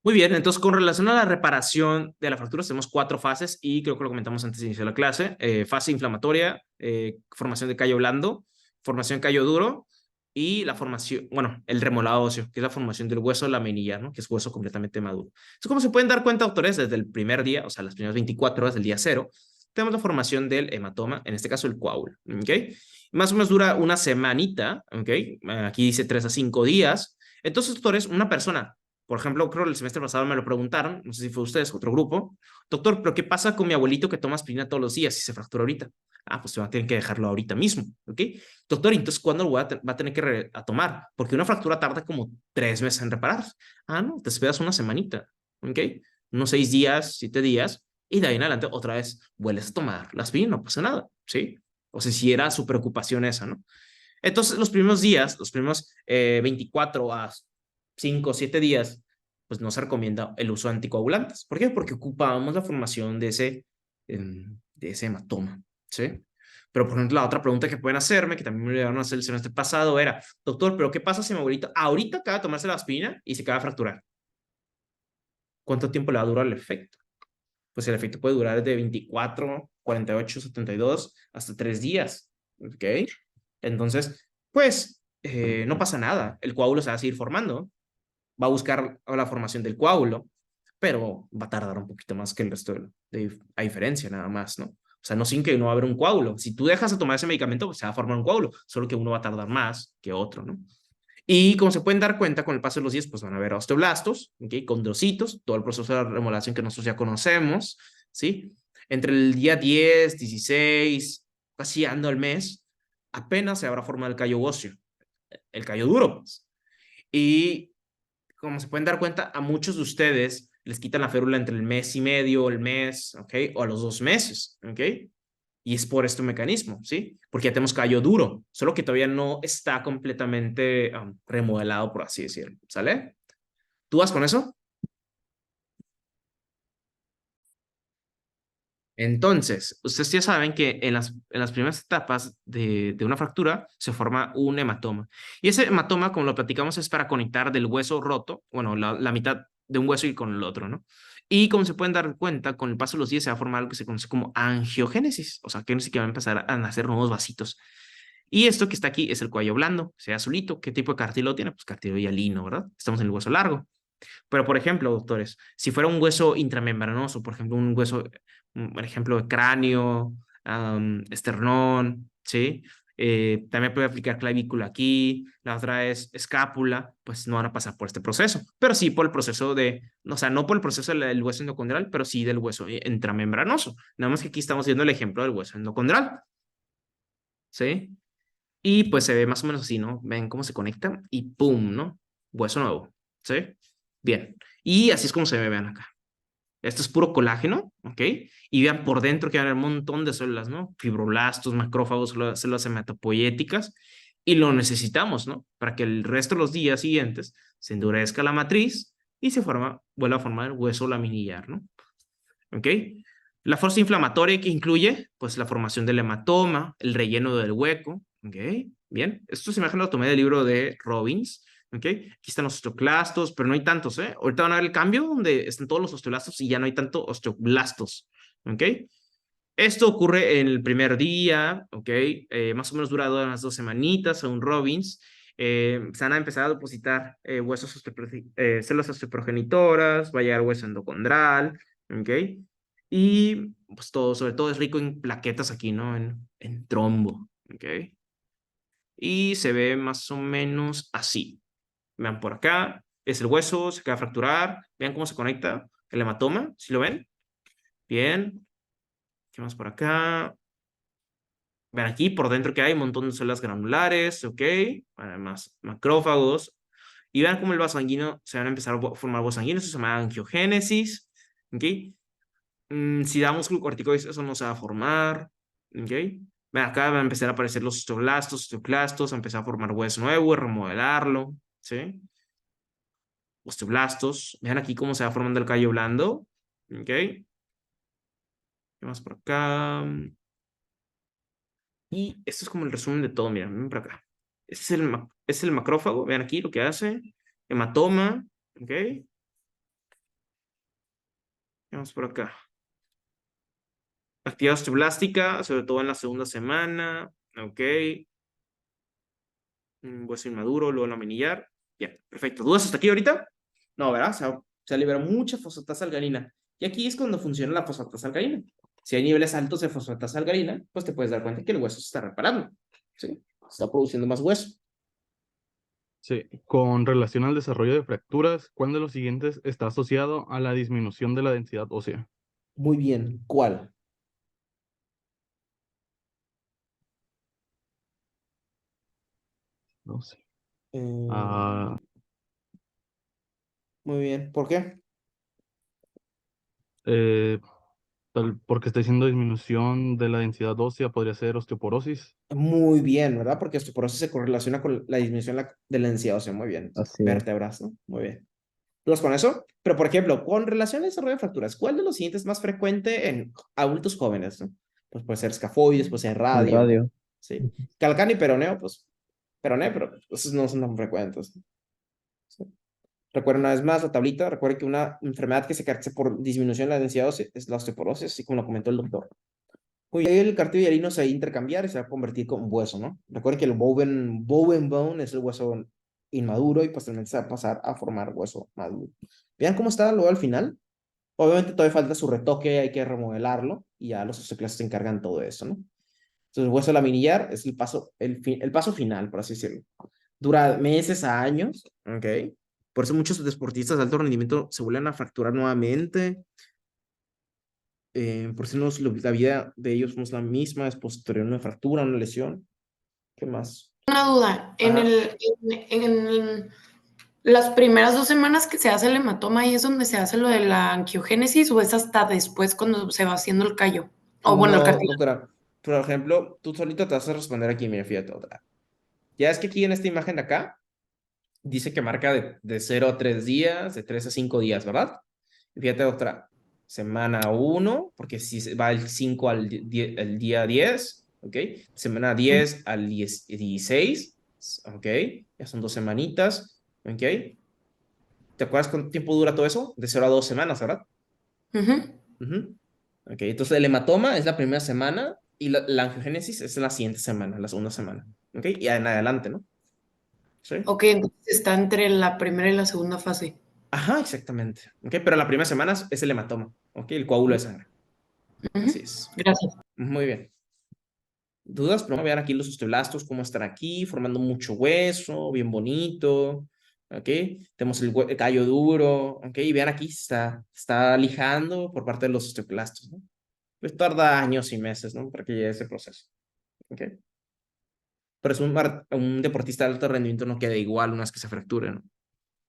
Muy bien, entonces con relación a la reparación de la fractura, tenemos cuatro fases y creo que lo comentamos antes de iniciar la clase. Fase inflamatoria, formación de callo blando, formación de callo duro y la formación, bueno, el remolado óseo, que es la formación del hueso laminillar, ¿no? Que es hueso completamente maduro. Entonces, como se pueden dar cuenta, autores, desde el primer día, o sea, las primeras 24 horas del día cero, tenemos la formación del hematoma, en este caso el coágulo, ¿ok? Más o menos dura una semanita, ¿ok? Aquí dice 3 a 5 días. Entonces, doctores, una persona, por ejemplo, creo que el semestre pasado me lo preguntaron, no sé si fue ustedes, otro grupo, doctor, pero ¿qué pasa con mi abuelito que toma aspirina todos los días y se fractura ahorita? Ah, pues se va a tener que dejarlo ahorita mismo, ¿ok? Doctor, entonces, ¿cuándo lo va a tener que a tomar? Porque una fractura tarda como 3 meses en repararse. Ah, no, te esperas una semanita, ¿ok? Unos 6 días, 7 días, y de ahí en adelante otra vez vuelves a tomar la aspirina, no pasa nada, ¿sí? O sea, si era su preocupación esa, ¿no? Entonces, los primeros días, los primeros 24 a 5 o 7 días, pues no se recomienda el uso de anticoagulantes. ¿Por qué? Porque ocupábamos la formación de ese hematoma, ¿sí? Pero, por ejemplo, la otra pregunta que pueden hacerme, que también me llegaron a hacer el semestre pasado, era, doctor, ¿pero qué pasa si mi abuelito ahorita acaba de tomarse la aspirina y se acaba de fracturar? ¿Cuánto tiempo le va a durar el efecto? Pues el efecto puede durar de 24, 48, 72 hasta 3 días, ¿ok? Entonces, pues, no pasa nada. El coágulo se va a seguir formando. Va a buscar la formación del coágulo, pero va a tardar un poquito más que el resto a diferencia, nada más, ¿no? O sea, no sin que no va a haber un coágulo. Si tú dejas de tomar ese medicamento, pues se va a formar un coágulo, solo que uno va a tardar más que otro, ¿no? Y como se pueden dar cuenta, con el paso de los días, pues van a haber osteoblastos, ¿okay? Condrocitos, todo el proceso de remodelación que nosotros ya conocemos, ¿sí? Entre el día 10, 16, casi ando al mes, apenas se habrá formado el callo óseo, el callo duro, pues. Y como se pueden dar cuenta, a muchos de ustedes les quitan la férula entre el mes y medio, el mes, ¿ok? O a los 2 meses, ¿ok? Y es por este mecanismo, ¿sí? Porque ya tenemos callo duro, solo que todavía no está completamente remodelado, por así decirlo, ¿sale? ¿Tú vas con eso? Entonces, ustedes ya saben que en las primeras etapas de una fractura se forma un hematoma. Y ese hematoma, como lo platicamos, es para conectar del hueso roto, bueno, la mitad de un hueso y con el otro, ¿no? Y como se pueden dar cuenta, con el paso de los días se va a formar algo que se conoce como angiogénesis, o sea, que va a empezar a nacer nuevos vasitos. Y esto que está aquí es el cuello blando, sea azulito. ¿Qué tipo de cartílago tiene? Pues cartílago hialino, ¿verdad? Estamos en el hueso largo. Pero, por ejemplo, doctores, si fuera un hueso intramembranoso, por ejemplo, un hueso, por ejemplo, de cráneo, esternón, ¿sí? También puede aplicar clavícula aquí, la otra es escápula, pues no van a pasar por este proceso, pero sí por el proceso o sea, no por el proceso del hueso endocondral, pero sí del hueso intramembranoso. Nada más que aquí estamos viendo el ejemplo del hueso endocondral, ¿sí? Y pues se ve más o menos así, ¿no? Ven cómo se conecta y ¡pum!, ¿no? Hueso nuevo, ¿sí? Bien. Y así es como se ve, vean acá. Esto es puro colágeno, ¿ok? Y vean por dentro que hay un montón de células, ¿no? Fibroblastos, macrófagos, células hematopoyéticas. Y lo necesitamos, ¿no? Para que el resto de los días siguientes se endurezca la matriz y vuelva a formar el hueso laminillar, ¿no? ¿Ok? La fuerza inflamatoria que incluye, pues, la formación del hematoma, el relleno del hueco, ¿ok? Bien, esto se me lo tomé del libro de Robbins, ¿ok? Aquí están los osteoclastos, pero no hay tantos, ¿eh? Ahorita van a ver el cambio donde están todos los osteoblastos y ya no hay tanto osteoblastos, ¿ok? Esto ocurre en el primer día, ¿ok? Más o menos dura unas 2 semanitas, según Robbins. Se van a empezar a depositar células osteoprogenitoras, va a llegar hueso endocondral, ¿ok? Y pues todo, sobre todo es rico en plaquetas aquí, ¿no? En trombo, ¿ok? Y se ve más o menos así. Vean por acá, es el hueso, se acaba de fracturar. Vean cómo se conecta el hematoma, ¿sí lo ven? Bien. ¿Qué más por acá? Ven aquí, por dentro que hay un montón de células granulares, ¿ok? Además, macrófagos. Y vean cómo el vaso sanguíneo se van a empezar a formar vasos sanguíneos, eso se llama angiogénesis, ¿ok? Si damos glucocorticoides, eso no se va a formar, ¿ok? Ven acá van a empezar a aparecer los osteoclastos, a empezar a formar hueso nuevo, a remodelarlo, ¿sí? Osteoblastos. Vean aquí cómo se va formando el callo blando, ¿ok? ¿Qué más por acá? Y esto es como el resumen de todo, miren, ven por acá. Este es el macrófago, vean aquí lo que hace. Hematoma, ¿ok? Vamos por acá. Actividad osteoblástica, sobre todo en la segunda semana. Ok. Hueso inmaduro, luego laminillar. Bien, perfecto. ¿Dudas hasta aquí ahorita? No, ¿verdad? Se libera mucha fosfatasa alcalina. Y aquí es cuando funciona la fosfatasa alcalina. Si hay niveles altos de fosfatasa alcalina, pues te puedes dar cuenta que el hueso se está reparando. ¿Sí? Está produciendo más hueso. Sí. Con relación al desarrollo de fracturas, ¿cuál de los siguientes está asociado a la disminución de la densidad ósea? Muy bien. ¿Cuál? No sé. Eh, Ah, muy bien. ¿Por qué? eh, porque está diciendo disminución de la densidad ósea, podría ser osteoporosis. Muy bien, ¿verdad? Porque osteoporosis se correlaciona con la disminución de la densidad ósea. Muy bien. Así es. Vértebras, ¿no? Muy bien. ¿Dudas con eso? Pero, por ejemplo, con relación al desarrollo de fracturas, ¿cuál de los siguientes es más frecuente en adultos jóvenes, ¿no? Pues puede ser escafoides, puede ser El radio, ¿no? radio. Sí. Ujú. Calcáneo y peroneo, pues, peroneo, pero esos no son tan frecuentes, ¿no? Sí. Recuerden una vez más la tablita, recuerden que una enfermedad que se caracteriza por disminución de la densidad ósea es la osteoporosis, así como lo comentó el doctor. Muy bien, el cartílago hialino se va a intercambiar y se va a convertir con hueso, ¿no? Recuerden que el bone bone es el hueso inmaduro y posteriormente se va a pasar a formar hueso maduro. Vean cómo está luego al final. Obviamente todavía falta su retoque, hay que remodelarlo y ya los osteoclastos se encargan de todo eso, ¿no? Entonces el hueso laminillar es el paso final, por así decirlo. Dura meses a años, ¿ok? Por eso muchos deportistas de alto rendimiento se vuelven a fracturar nuevamente. Por eso la vida de ellos no es la misma, es posterior a una fractura, una lesión. ¿Qué más? Una duda, Ajá. en las primeras 2 semanas que se hace el hematoma, ¿ahí es donde se hace lo de la angiogénesis o es hasta después cuando se va haciendo el callo? O bueno, el No, cartílago. doctora. Por ejemplo, tú solito te vas a responder aquí, mira, fíjate otra. Ya es que aquí en esta imagen de acá dice que marca de 0 a 3 días, de 3 a 5 días, ¿verdad? Y fíjate otra. Semana uno, porque si va el 5 al día 10, ¿ok? Semana 10 al 16, ¿ok? Ya son 2 semanitas, ¿ok? ¿Te acuerdas cuánto tiempo dura todo eso? De 0 a 2 semanas, ¿verdad? Ujú. Ujú. Ok, entonces el hematoma es la primera semana y la angiogénesis es la siguiente semana, la segunda semana. Ok, y en adelante, ¿no? Sí. Ok, entonces está entre la primera y la segunda fase. Ajá, exactamente. Ok, pero la primera semana es el hematoma. Ok, el coágulo de sangre. Ujú. Así es. Gracias. Muy bien. ¿Dudas? Pero vean aquí los osteoblastos, cómo están aquí, formando mucho hueso, bien bonito. Ok, tenemos el callo duro. Ok, y vean aquí, está lijando por parte de los osteoblastos, ¿no? Pues tarda años y meses, ¿no? Para que llegue ese proceso. Ok. Pero es un deportista de alto rendimiento no queda igual una vez que se fracture, ¿no?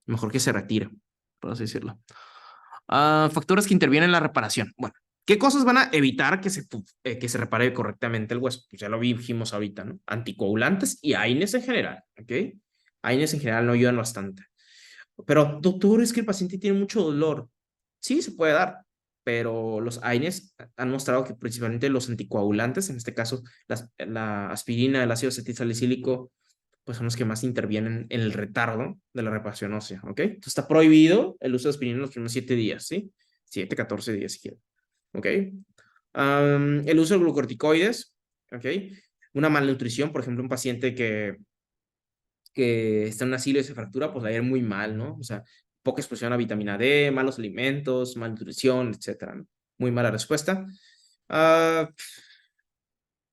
Mejor que se retire, por así decirlo. Factores que intervienen en la reparación. Bueno, ¿qué cosas van a evitar que se repare correctamente el hueso? Pues ya lo dijimos ahorita, ¿no? Anticoagulantes y AINES en general, ¿ok? AINES en general no ayudan bastante. Pero, doctor, es que el paciente tiene mucho dolor. Sí, se puede dar, pero los AINES han mostrado que principalmente los anticoagulantes, en este caso la aspirina, el ácido acetilsalicílico, pues son los que más intervienen en el retardo de la reparación ósea, ¿ok? Entonces está prohibido el uso de aspirina en los primeros 7 días, ¿sí? 7, 14 días si quieren, ¿ok? El uso de glucorticoides, ¿ok? Una malnutrición, por ejemplo, un paciente que está en un asilo y se fractura, pues va a ir muy mal, ¿no? O sea, poca exposición a vitamina D, malos alimentos, malnutrición, etcétera, ¿no? Muy mala respuesta. Ah,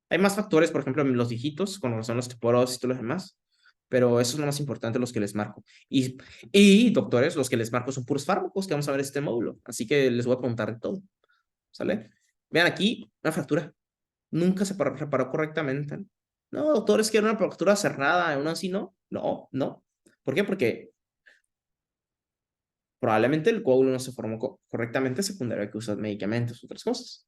hay más factores, por ejemplo, en los viejitos, con razón los osteoporosis y todo lo demás, pero esos son los más importantes los que les marco. Y doctores, los que les marco son puros fármacos que vamos a ver en este módulo, así que les voy a preguntar de todo, ¿sale? Vean aquí, una fractura. Nunca se reparó correctamente. No, doctores, que era una fractura cerrada, aún así no. No, no. ¿Por qué? Porque probablemente el coágulo no se formó correctamente, secundario a que usas medicamentos, otras cosas.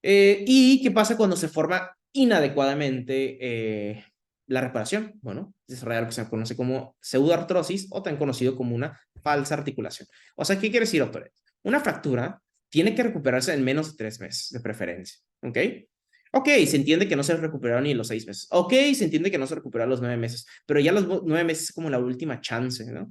¿Y qué pasa cuando se forma inadecuadamente la reparación? Bueno, desarrollar lo que se conoce como pseudoartrosis o tan conocido como una falsa articulación. O sea, ¿qué quiere decir, doctores? Una fractura tiene que recuperarse en menos de 3 meses, de preferencia. ¿Ok? Ok, se entiende que no se recuperaron ni en los 6 meses. Ok, se entiende que no se recuperaron los 9 meses, pero ya los 9 meses es como la última chance, ¿no?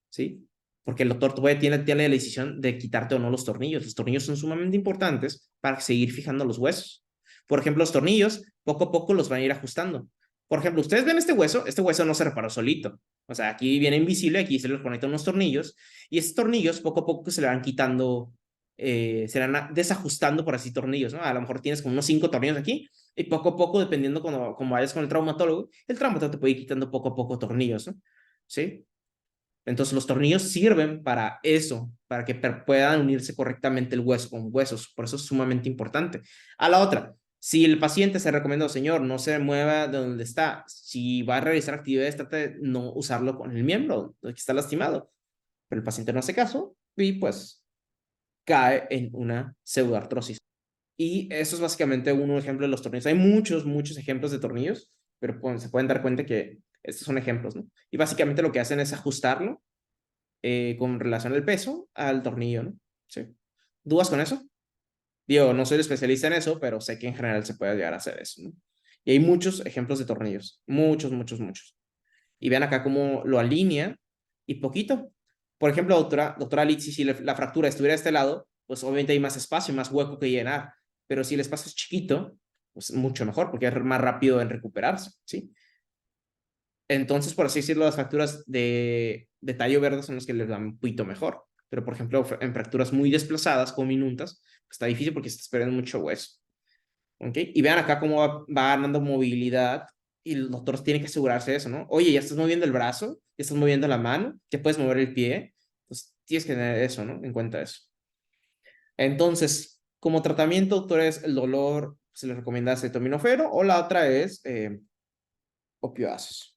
¿Sí? porque el doctor tiene la decisión de quitarte o no los tornillos. Los tornillos son sumamente importantes para seguir fijando los huesos. Por ejemplo, los tornillos, poco a poco los van a ir ajustando. Por ejemplo, ustedes ven este hueso no se reparó solito. O sea, aquí viene invisible, aquí se les conectan unos tornillos, y esos tornillos poco a poco se le van quitando, se van desajustando por así tornillos, ¿no? A lo mejor tienes como unos 5 tornillos aquí, y poco a poco, dependiendo como vayas con el traumatólogo te puede ir quitando poco a poco tornillos, ¿no? ¿Sí? Entonces los tornillos sirven para eso, para que puedan unirse correctamente el hueso con huesos. Por eso es sumamente importante. A la otra, si el paciente se recomendó, señor, no se mueva de donde está, si va a realizar actividades, trata de no usarlo con el miembro que está lastimado. Pero el paciente no hace caso y pues cae en una pseudoartrosis. Y eso es básicamente un ejemplo de los tornillos. Hay muchos, muchos ejemplos de tornillos, pero pues, se pueden dar cuenta que estos son ejemplos, ¿no? Y básicamente lo que hacen es ajustarlo con relación al peso al tornillo, ¿no? Sí. ¿Dudas con eso? Digo, no soy el especialista en eso, pero sé que en general se puede llegar a hacer eso, ¿no? Y hay muchos ejemplos de tornillos, muchos, muchos, muchos. Y vean acá cómo lo alinea y poquito. Por ejemplo, doctora Litsi, si la fractura estuviera de este lado, pues obviamente hay más espacio, más hueco que llenar. Pero si el espacio es chiquito, pues mucho mejor, porque es más rápido en recuperarse, ¿sí? Entonces, por así decirlo, las fracturas de tallo verde son las que les dan un poquito mejor. Pero, por ejemplo, en fracturas muy desplazadas, como minuntas, pues está difícil porque se está perdiendo mucho hueso. ¿Ok? Y vean acá cómo va ganando movilidad y el doctor tiene que asegurarse de eso, ¿no? Oye, ya estás moviendo el brazo, ya estás moviendo la mano, ya puedes mover el pie. Pues tienes que tener eso, ¿no? En cuenta eso. Entonces, como tratamiento, doctores, el dolor se les recomienda acetaminofeno o la otra es opioácidos.